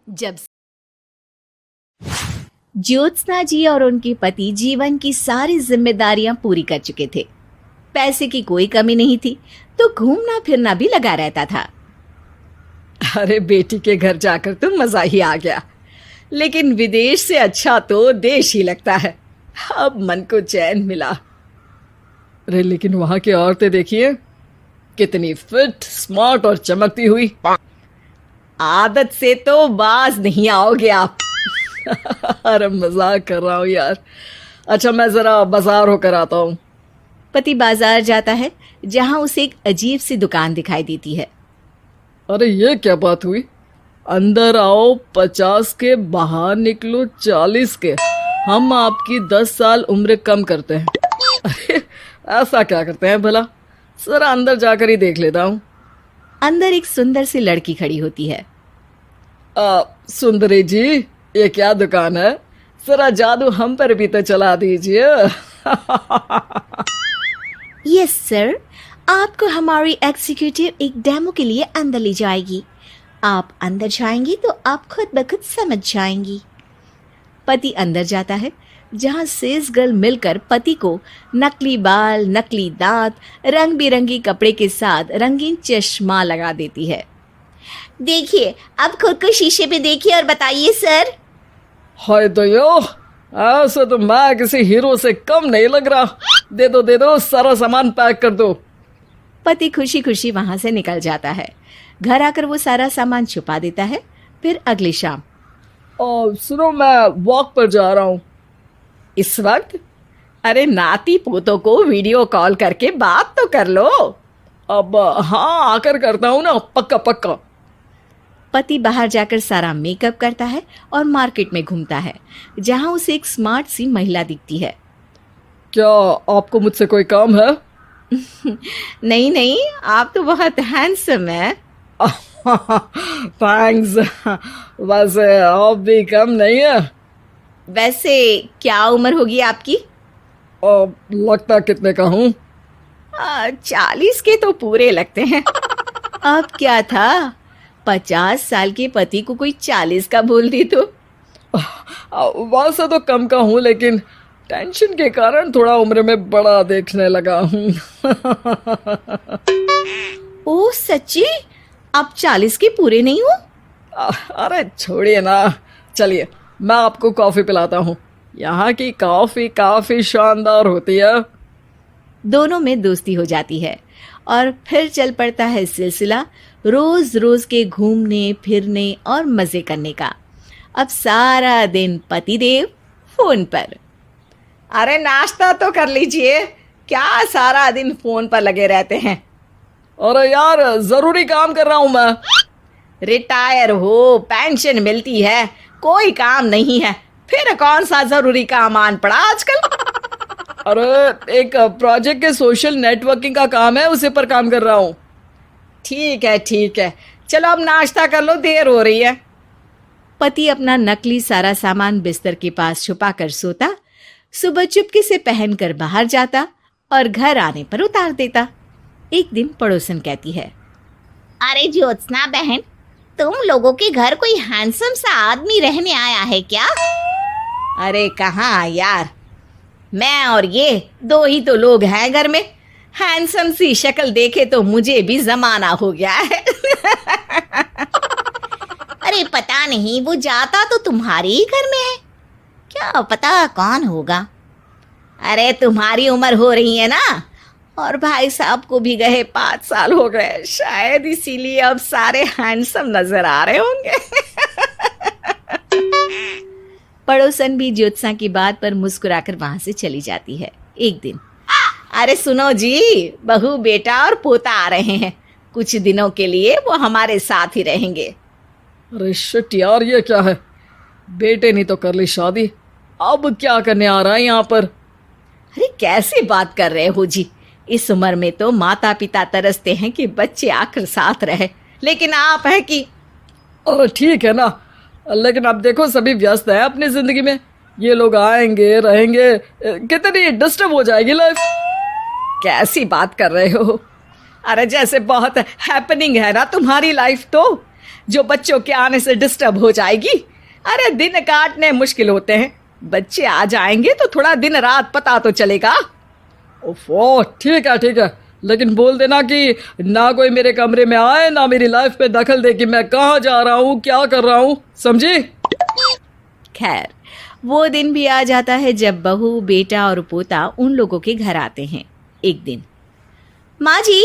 जब ज्योत्सना जी और उनके पति जीवन की सारी जिम्मेदारियां पूरी कर चुके थे, पैसे की कोई कमी नहीं थी, तो घूमना फिरना भी लगा रहता था। अरे बेटी के घर जाकर तो मजा ही आ गया, लेकिन विदेश से अच्छा तो देश ही लगता है। अब मन को चैन मिला। अरे लेकिन वहां की औरतें देखिए, कितनी फिट, स्मार्ट और चमकती हुई। आदत से तो बाज नहीं आओगे आप। अरे मजाक कर रहा हूँ यार। अच्छा मैं जरा बाजार होकर आता हूँ। पति बाजार जाता है, जहां उसे एक अजीब सी दुकान दिखाई देती है। अरे ये क्या बात हुई? अंदर आओ 50 के, बाहर निकलो 40 के। हम आपकी 10 साल उम्र कम करते हैं। अरे ऐसा क्या करते हैं भला? जरा अंदर जाकर ही देख लेता हूँ। अंदर एक सुंदर सी लड़की खड़ी होती है। सुंदरी जी, ये क्या दुकान है? जरा जादू हम पर भी तो चला दीजिए। यस सर, आपको हमारी एग्जीक्यूटिव एक डेमो के लिए अंदर ले जाएगी। आप अंदर जाएंगी तो आप खुद ब खुद समझ जाएंगी। पति अंदर जाता है, जहां सेल्स गर्ल मिलकर पति को नकली बाल, नकली दांत, रंग बिरंगी कपड़े के साथ रंगीन चश्मा लगा देती है। देखिए, अब खुद को शीशे पे देखिए और बताइए सर। हाय दयो, ऐसे तो मैं किसी हीरो से कम नहीं लग रहा। दे दो, सारा सामान पैक कर दो। पति खुशी खुशी वहां से निकल जाता है। घर आकर वो सारा सामान छुपा देता है। फिर अगली शाम, सुनो मैं वॉक पर जा रहा हूँ। इस वक्त? अरे नाती पोतों को वीडियो कॉल करके बात तो कर लो। अब हाँ, आकर करता हूँ ना, पक्का पक्का। पति बाहर जाकर सारा मेकअप करता है और मार्केट में घूमता है, जहां उसे एक स्मार्ट सी महिला दिखती है। क्या आपको मुझसे कोई काम है? नहीं, आप तो बहुत हैंडसम हैं। थैंक्स। वैसे आप भी कम नहीं है। वैसे क्या उम्र होगी आपकी? लगता कितने का हूँ? 40 के तो पूरे लगते हैं। अब क्या था, 50 साल के पति को कोई 40 का बोल दी तो। वैसे तो कम का हूँ, लेकिन टेंशन के कारण थोड़ा उम्र में बड़ा देखने लगा हूँ। ओह सच्ची? आप 40 के पूरे नहीं हो? अरे छोड़िए ना, चलिए मैं आपको कॉफी पिलाता हूँ। यहाँ की कॉफी काफी शानदार होती है। दोनों में दोस्ती हो जाती है और फिर चल पड़ता है सिलसिला रोज रोज के घूमने फिरने और मजे करने का। अब सारा दिन पतिदेव फोन पर। अरे नाश्ता तो कर लीजिए, क्या सारा दिन फोन पर लगे रहते हैं? अरे यार जरूरी काम कर रहा हूँ मैं। रिटायर हो, पेंशन मिलती है, कोई काम नहीं है, फिर कौन सा जरूरी काम आन पड़ा आजकल? अरे एक प्रोजेक्ट के सोशल नेटवर्किंग का काम है, उसी पर काम कर रहा हूँ। ठीक है, चलो अब नाश्ता कर लो, देर हो रही है। पति अपना नकली सारा सामान बिस्तर के पास छुपा कर सोता, सुबह चुपके से पहनकर बाहर जाता और घर आने पर उतार देता। एक दिन पड़ोसन कहती है, अरे ज्योत्सना बहन, तुम लोगों के घर कोई हैंडसम सा आदमी रहने आया है क्या? अरे कहाँ यार, मैं और ये दो ही तो लोग हैं घर में। हैंडसम सी शक्ल देखे तो मुझे भी जमाना हो गया है। अरे पता नहीं, वो जाता तो तुम्हारे ही घर में है, क्या पता कौन होगा। अरे तुम्हारी उम्र हो रही है ना, और भाई साहब को भी गए 5 साल हो गए, शायद इसीलिए अब सारे हैंडसम नजर आ रहे होंगे। पड़ोसन भी ज्योत्सना की बात पर मुस्कुराकर वहां से चली जाती है। एक दिन, अरे सुनो जी, बहू बेटा और पोता आ रहे हैं, कुछ दिनों के लिए वो हमारे साथ ही रहेंगे। अरे शिट यार, ये क्या है? बेटे ने तो कर ली शादी, अब क्या करने आ रहा है यहाँ पर? अरे कैसी बात कर रहे हो जी, इस उम्र में तो माता पिता तरसते हैं कि बच्चे आकर साथ रहे, लेकिन आप है कि। अरे ठीक है ना, लेकिन अब देखो सभी व्यस्त है अपनी जिंदगी में, ये लोग आएंगे रहेंगे, कितनी डिस्टर्ब हो जाएगी लाइफ। कैसी बात कर रहे हो? अरे जैसे बहुत हैपनिंग है ना तुम्हारी लाइफ तो। जो बच्चों के आने से डिस्टर्ब हो जाएगी। अरे दिन काटने मुश्किल होते हैं, बच्चे आ जाएंगे तो थोड़ा दिन रात पता तो चलेगा। ओफो, ठीक है, लेकिन बोल देना कि ना कोई मेरे कमरे में आए, ना मेरी लाइफ पे दखल दे कि मैं कहाँ जा रहा हूँ, क्या कर रहा हूँ, समझी? खैर, वो दिन भी आ जाता है जब बहू, बेटा और पोता उन लोगों के घर आते हैं। एक दिन, माँ जी,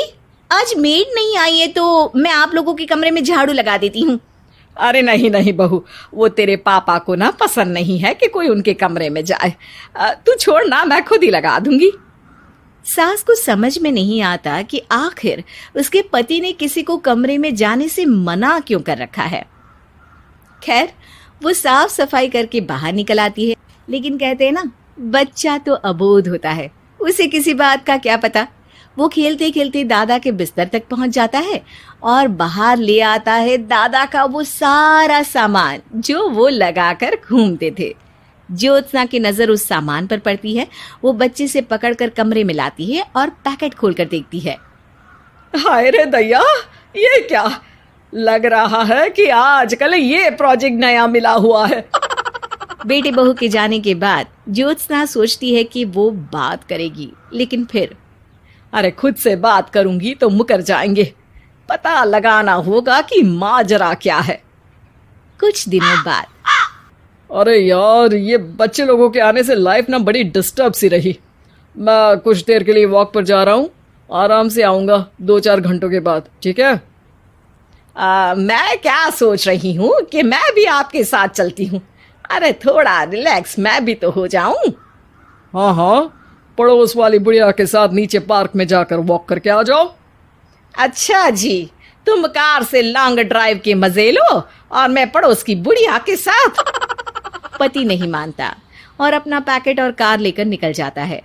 आज मेड नहीं आई है तो मैं आप लोगों के कमरे में झाड़ू लगा देती हूँ। अरे नहीं बहू, वो तेरे पापा को ना पसंद नहीं है कि कोई उनके कमरे में जाए। तू छोड़ ना, मैं खुद ही लगा दूंगी। सास को समझ में नहीं आता कि आखिर उसके पति ने किसी को कमरे में जाने से मना क्यों कर रखा है। खैर, वो साफ सफाई करके बाहर निकल आती है, लेकिन कहते हैं ना, बच्चा तो अबोध होता है, उसे किसी बात का क्या पता। वो खेलते खेलते दादा के बिस्तर तक पहुंच जाता है और बाहर ले आता है दादा का वो सारा सामान जो वो लगाकर घूमते थे। ज्योत्सना की नजर उस सामान पर पड़ती है। वो बच्चे से पकड़कर कमरे में लाती है और पैकेट खोलकर देखती है। हाय रे दैया, ये क्या? लग रहा है कि आजकल ये प्रोजेक्ट नया मिला हुआ है। बेटे बहू के जाने के बाद ज्योत्सना सोचती है कि वो बात करेगी, लेकिन फिर अरे खुद से बात करूंगी तो मुकर जाएंगे। पता लगाना होगा कि माजरा क्या है। कुछ दिनों बाद, अरे यार, ये बच्चे लोगों के आने से लाइफ ना बड़ी डिस्टर्ब सी रही। मैं कुछ देर के लिए वॉक पर जा रहा हूँ, आराम से आऊँगा 2-4 घंटों के बाद, ठीक है? मैं क्या सोच रही हूँ कि मैं भी आपके साथ चलती हूँ। अरे थोड़ा रिलैक्स मैं भी तो हो जाऊँ। हाँ, पड़ोस वाली बुढ़िया के साथ नीचे पार्क में जाकर वॉक करके आ जाओ। अच्छा जी, तुम कार से लॉन्ग ड्राइव के मजे लो और मैं पड़ोस की बुढ़िया के साथ। पति नहीं मानता और अपना पैकेट और कार लेकर निकल जाता है।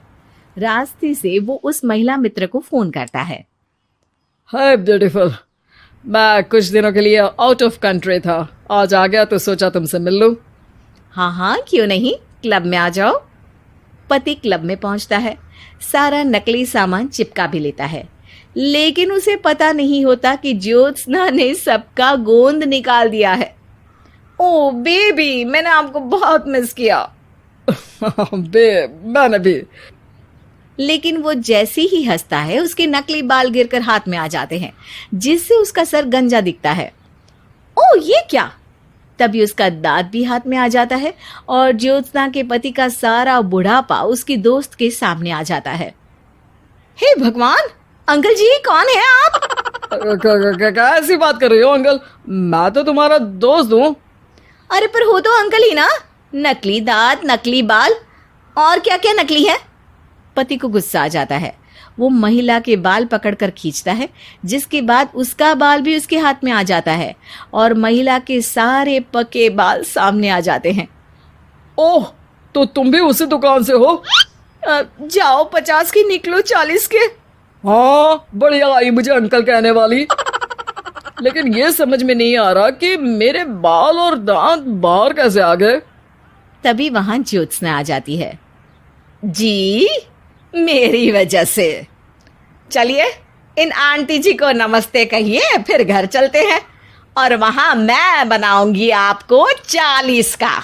रास्ते से वो उस महिला मित्र को फोन करता है। हाय ब्यूटीफुल, मैं कुछ दिनों के लिए आउट ऑफ कंट्री था, आज आ गया तो सोचा तुमसे मिल लूं। हाँ, क्यों नहीं, क्लब में आ जाओ। पति क्लब में पहुंचता है, सारा नकली सामान चिपका भी लेता है, लेकिन उसे पता नहीं होता कि ज्योत्सना ने सबका गोंद निकाल दिया है। ओ बेबी, मैंने आपको बहुत मिस किया। मैंने भी। लेकिन वो जैसे ही हंसता है, उसके नकली बाल गिरकर हाथ में आ जाते हैं, जिससे उसका सर गंजा दिखता है। ओ ये क्या? तभी उसका दांत भी हाथ में आ जाता है और ज्योत्सना के पति का सारा बुढ़ापा उसकी दोस्त के सामने आ जाता है। हे भगवान, अंकल जी, कौन है आप? क्या ऐसी बात कर रही हो अंकल? मैं तो तुम्हारा दोस्त हूँ। अरे पर हो तो अंकल ही ना। नकली दांत, नकली बाल और क्या क्या नकली है। पति को गुस्सा आ जाता है। वो महिला के बाल पकड़कर खींचता है, जिसके बाद उसका बाल भी उसके हाथ में आ जाता है और महिला के सारे पके बाल सामने आ जाते हैं। ओह, तो तुम भी उसी दुकान से हो? जाओ 50 की निकलो 40 के। हाँ, बढ़िया आई मुझे अंकल कहने वाली। लेकिन ये समझ में नहीं आ रहा कि मेरे बाल और दांत बाहर कैसे आ गए। तभी वहां ज्योत्सना आ जाती है। जी, मेरी वजह से। चलिए इन आंटी जी को नमस्ते कहिए, फिर घर चलते हैं और वहां मैं बनाऊंगी आपको 40 का।